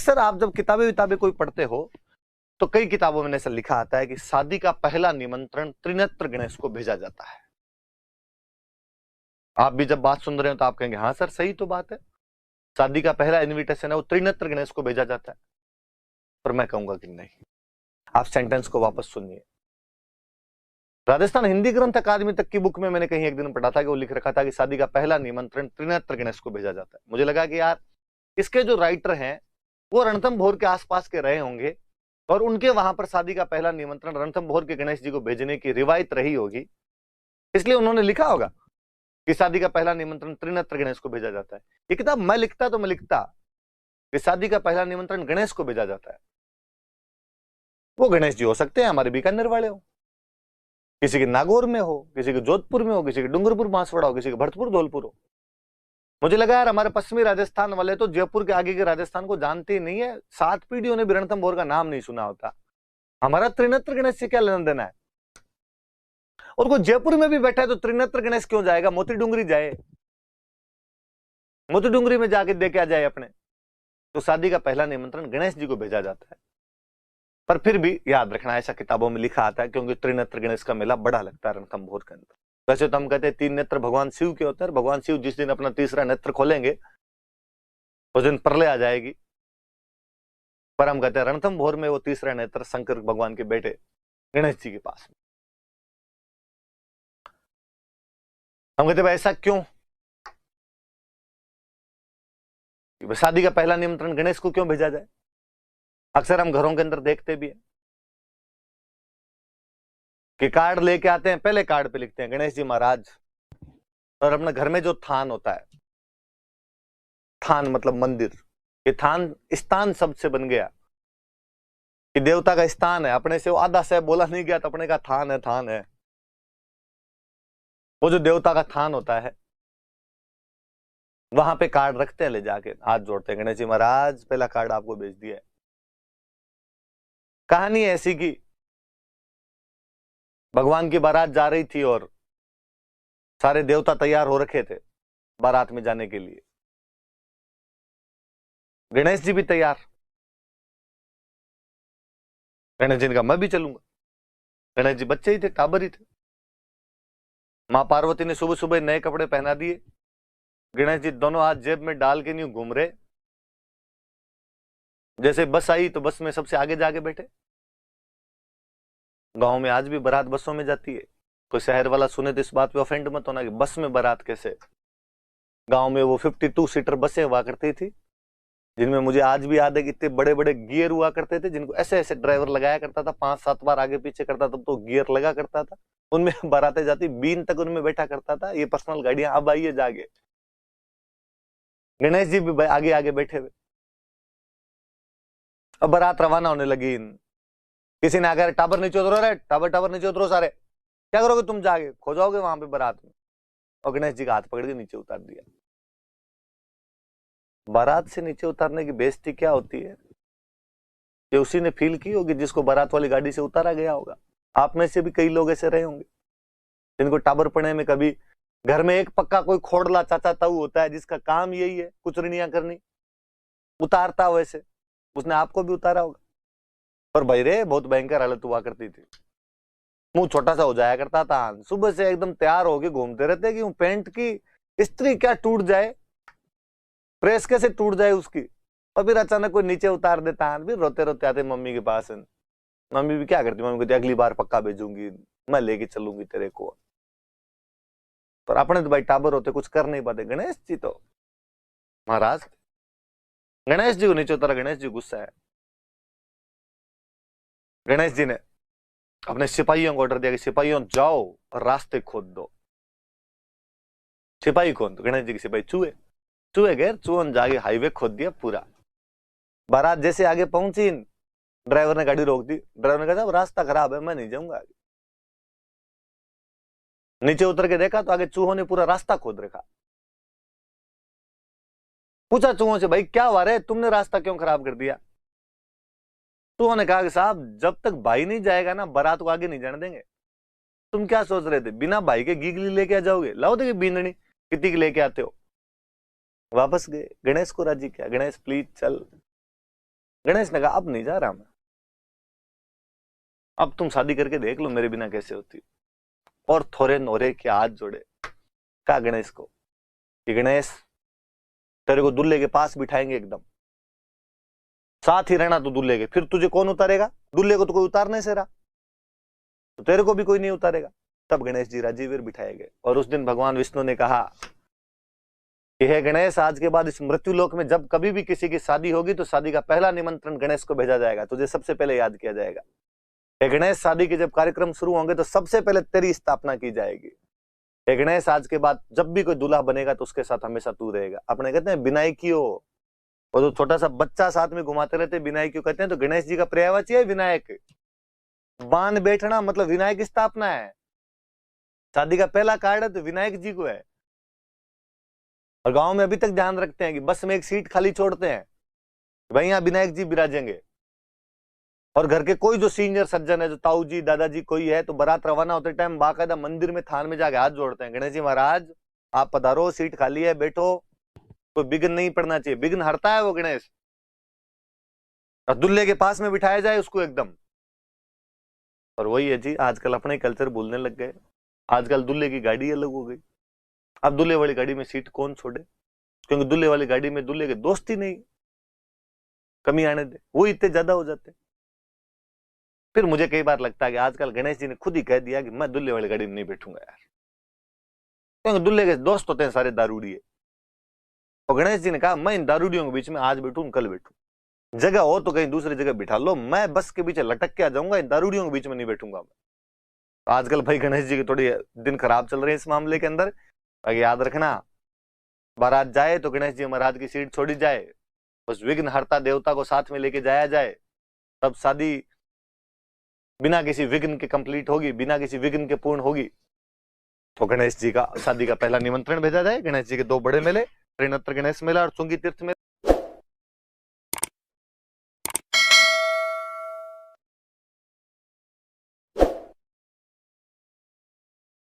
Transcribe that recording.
अक्सर आप जब किताबें कोई पढ़ते हो तो कई किताबों में ऐसा लिखा आता है कि शादी का पहला निमंत्रण त्रिनेत्र गणेश को भेजा जाता है। आप भी जब बात सुन रहे हो तो आप कहेंगे हाँ सर सही तो बात है, शादी का पहला इनविटेशन है वो त्रिनेत्र गणेश को भेजा जाता है। पर मैं कहूंगा कि नहीं। आप सेंटेंस को वापस सुनिए। राजस्थान हिंदी ग्रंथ अकादमी तक की बुक में मैंने कहीं एक दिन पढ़ा था कि वो लिख रखा था कि शादी का पहला निमंत्रण त्रिनेत्र गणेश को भेजा जाता है। मुझे लगा कि यार इसके जो राइटर हैं वो रणथंभौर के आसपास के रहे होंगे और उनके वहां पर शादी का पहला निमंत्रण रणथंभौर के गणेश जी को भेजने की रिवायत रही होगी, इसलिए उन्होंने लिखा होगा कि शादी का पहला निमंत्रण त्रिनेत्र गणेश को भेजा जाता है। ये किताब मैं लिखता तो मैं लिखता कि शादी का पहला निमंत्रण गणेश को भेजा जाता है। वो गणेश जी हो सकते हैं हमारे बीकानेर वाले हो, किसी के नागौर में हो, किसी के जोधपुर में हो, किसी के डूंगरपुर बांसवाड़ा हो, किसी के भरतपुर धौलपुर हो। मुझे लगा यार हमारे पश्चिमी राजस्थान वाले तो जयपुर के आगे के राजस्थान को जानते ही नहीं है, 7 पीढ़ियों ने भी रणथंभौर का नाम नहीं सुना होता। हमारा त्रिनेत्र गणेश से क्या लेना देना है? और कोई जयपुर में भी बैठा है तो त्रिनेत्र गणेश क्यों जाएगा? मोती डूंगरी जाए, मोती डूंगरी में जाके दे के आ जाए अपने। तो शादी का पहला निमंत्रण गणेश जी को भेजा जाता है। पर फिर भी याद रखना ऐसा किताबों में लिखा आता है क्योंकि त्रिनेत्र गणेश का मेला बड़ा लगता है रणथंभौर के अंदर। वैसे तो हम कहते हैं 3 नेत्र भगवान शिव के होते हैं। भगवान शिव जिस दिन अपना तीसरा नेत्र खोलेंगे उस दिन प्रलय आ जाएगी। पर हम कहते हैं रणथंभौर में वो तीसरा नेत्र शंकर भगवान के बेटे गणेश जी के पास में। हम कहते हैं ऐसा क्यों? शादी का पहला निमंत्रण गणेश को क्यों भेजा जाए? अक्सर हम घरों के अंदर देखते भी हैं कि कार्ड लेके आते हैं, पहले कार्ड पे लिखते हैं गणेश जी महाराज, और अपने घर में जो थान होता है, थान मतलब मंदिर, ये थान स्थान शब्द से बन गया कि देवता का स्थान है। अपने से वो आधा से बोला नहीं गया तो अपने का थान है, थान है। वो जो देवता का थान होता है वहां पे कार्ड रखते हैं, ले जाके हाथ जोड़ते हैं, गणेश जी महाराज पहला कार्ड आपको भेज दिया है। कहानी ऐसी कि भगवान की बारात जा रही थी और सारे देवता तैयार हो रखे थे बारात में जाने के लिए। गणेश जी भी तैयार। गणेश जी ने कहा मैं भी चलूंगा। गणेश जी बच्चे ही थे, टाबर ही थे। मां पार्वती ने सुबह सुबह नए कपड़े पहना दिए। गणेश जी दोनों हाथ जेब में डाल के न्यू घूम रहे। जैसे बस आई तो बस में सबसे आगे जाके बैठे। गांव में आज भी बारात बसों में जाती है। कोई शहर वाला सुने तो इस बात पे ऑफेंड मत होना कि बस में बारात कैसे। गांव में वो 52 सीटर बसें हुआ करती थी जिनमें मुझे आज भी याद है कि इतने बड़े बड़े गियर हुआ करते थे जिनको ऐसे ऐसे ड्राइवर लगाया करता था, 5-7 बार आगे पीछे करता तब तो गियर लगा करता था। उनमें बारातें जाती, बीन तक उनमें बैठा करता था। ये पर्सनल गाड़ियां अब आइए जागे। गणेश जी भी आगे आगे बैठे हुए। अब बारात रवाना होने लगी। किसी ने आकर टाबर नीचे उतरो, रे टाबर नीचे उतरो सारे, क्या करोगे तुम? जाके खो जाओगे वहां पे बारात में। और गणेश जी का हाथ पकड़ के नीचे उतार दिया। बारात से नीचे उतारने की बेइज्जती क्या होती है ये उसी ने फील की होगी जिसको बारात वाली गाड़ी से उतारा गया होगा। आप में से भी कई लोग ऐसे रहे होंगे जिनको टाबर पड़े में कभी घर में एक पक्का कोई खोड़ला चाचा ताऊ होता है जिसका काम यही है कुचरनियां करनी, उतारता वैसे उसने आपको भी उतारा होगा। पर भाई रे बहुत भयंकर हालत हुआ करती थी। मुंह छोटा सा हो जाया करता था। सुबह से एकदम तैयार होके घूमते रहते कि पैंट की इस्त्री क्या टूट जाए, प्रेस कैसे टूट जाए उसकी। और फिर अचानक कोई नीचे उतार देता है। फिर रोते रोते आते मम्मी के पास। मम्मी भी क्या करती, मम्मी कहती अगली बार पक्का भेजूंगी, मैं लेके चलूंगी तेरे को। पर अपने तो भाई टाबर होते, कुछ कर नहीं पाते। गणेश जी तो महाराज, गणेश जी को नीचे उतारा। गणेश जी गुस्सा है। गणेश जी ने अपने सिपाहियों को ऑर्डर दिया कि सिपाहियों जाओ और रास्ते खोद दो। सिपाही कौन? तो गणेश जी के सिपाही चूहे। चूहे गए, चूहन जाके हाईवे खोद दिया पूरा। बारात जैसे आगे पहुंची, ड्राइवर ने गाड़ी रोक दी। ड्राइवर ने कहा रास्ता खराब है, मैं नहीं जाऊंगा आगे। नीचे उतर के देखा तो आगे चूहों ने पूरा रास्ता खोद रखा। पूछा चूहों से, भाई क्या हुआ रे, तुमने रास्ता क्यों खराब कर दिया? चूहों ने कहा कि साहब जब तक भाई नहीं जाएगा ना बारात को आगे नहीं जाने देंगे। तुम क्या सोच रहे थे बिना भाई के गीगली लेके आ जाओगे? लाओ देखिए बींदनी कितनी की लेके आते हो। वापस गए, गणेश को राजी किया। गणेश प्लीज चल। गणेश ने कहा अब नहीं जा रहा मैं, अब तुम शादी करके देख लो मेरे बिना कैसे होती। और थोड़े नोरे के हाथ जोड़े, कहा गणेश को कि गणेश तेरे को दूल्हे के पास बिठाएंगे, एकदम साथ ही रहना तू दूल्हे के, फिर तुझे कौन उतारेगा, दूल्हे को तो कोई उतारने से रहा, तो तेरे को भी कोई नहीं उतारेगा। तब गणेश जी राजीवीर बिठाए गए। और उस दिन भगवान विष्णु ने कहा कि हे गणेश, आज के बाद इस मृत्यु लोक में जब कभी भी किसी की शादी होगी तो शादी का पहला निमंत्रण गणेश को भेजा जाएगा, तुझे सबसे पहले याद किया जाएगा। हे गणेश, शादी के जब कार्यक्रम शुरू होंगे तो सबसे पहले तेरी स्थापना की जाएगी। हे गणेश, आज के बाद जब भी कोई दूल्हा बनेगा तो उसके साथ हमेशा तू रहेगा। अपने कहते हैं विनायकियों, और जो छोटा सा बच्चा साथ में घुमाते रहते विनायकियों कहते हैं, तो गणेश जी का पर्यायवाची है विनायक। बांध बैठना मतलब विनायक स्थापना है, शादी का पहला कार्ड है तो विनायक जी को है। और गांव में अभी तक ध्यान रखते हैं कि बस में एक सीट खाली छोड़ते हैं, भाई यहाँ विनायक जी विराजेंगे। और घर के कोई जो सीनियर सज्जन है, जो ताऊ जी दादाजी कोई है, तो बारात रवाना होते टाइम बाकायदा मंदिर में थान में जाके हाथ जोड़ते हैं, गणेश जी महाराज आप पधारो, सीट खाली है, बैठो, कोई विघ्न नहीं पड़ना चाहिए। विघ्न हरता है वो गणेश। और दूल्हे के पास में बिठाया जाए उसको एकदम। और वही है जी, आजकल अपने कल्चर भूलने लग गए। आजकल दूल्हे की गाड़ी अलग हो गई। अब दूल्हे वाली गाड़ी में सीट कौन छोड़े, क्योंकि दूल्हे वाली गाड़ी में दूल्हे के दोस्त ही नहीं, कमी आने दे, वो इतने ज्यादा हो जाते। फिर मुझे कई बार लगता है कि आजकल गणेश जी ने खुद ही कह दिया कि मैं दूल्हे वाली गाड़ी में नहीं बैठूंगा यार, क्योंकि दूल्हे के दोस्त होते हैं सारे दारूड़िए। और गणेश जी ने कहा मैं इन दारूड़ियों के बीच में आज बैठूं कल बैठूं, जगह हो तो कहीं दूसरी जगह बिठा लो, मैं बस के पीछे लटक के आ जाऊंगा, इन दारूड़ियों के बीच में नहीं बैठूंगा मैं। तो आजकल भाई गणेश जी के थोड़ी दिन खराब चल रहे हैं इस मामले के अंदर। अगर याद रखना, बारात जाए तो गणेश जी महाराज की सीट छोड़ी जाए, बस विघ्न हरता देवता को साथ में लेके जाया जाए, तब शादी बिना किसी विघ्न के कंप्लीट होगी, बिना किसी विघ्न के पूर्ण होगी। तो गणेश जी का शादी का पहला निमंत्रण भेजा जाए। गणेश जी के दो बड़े मेले, त्रिनेत्र गणेश मेला और चुंगी तीर्थ मेला।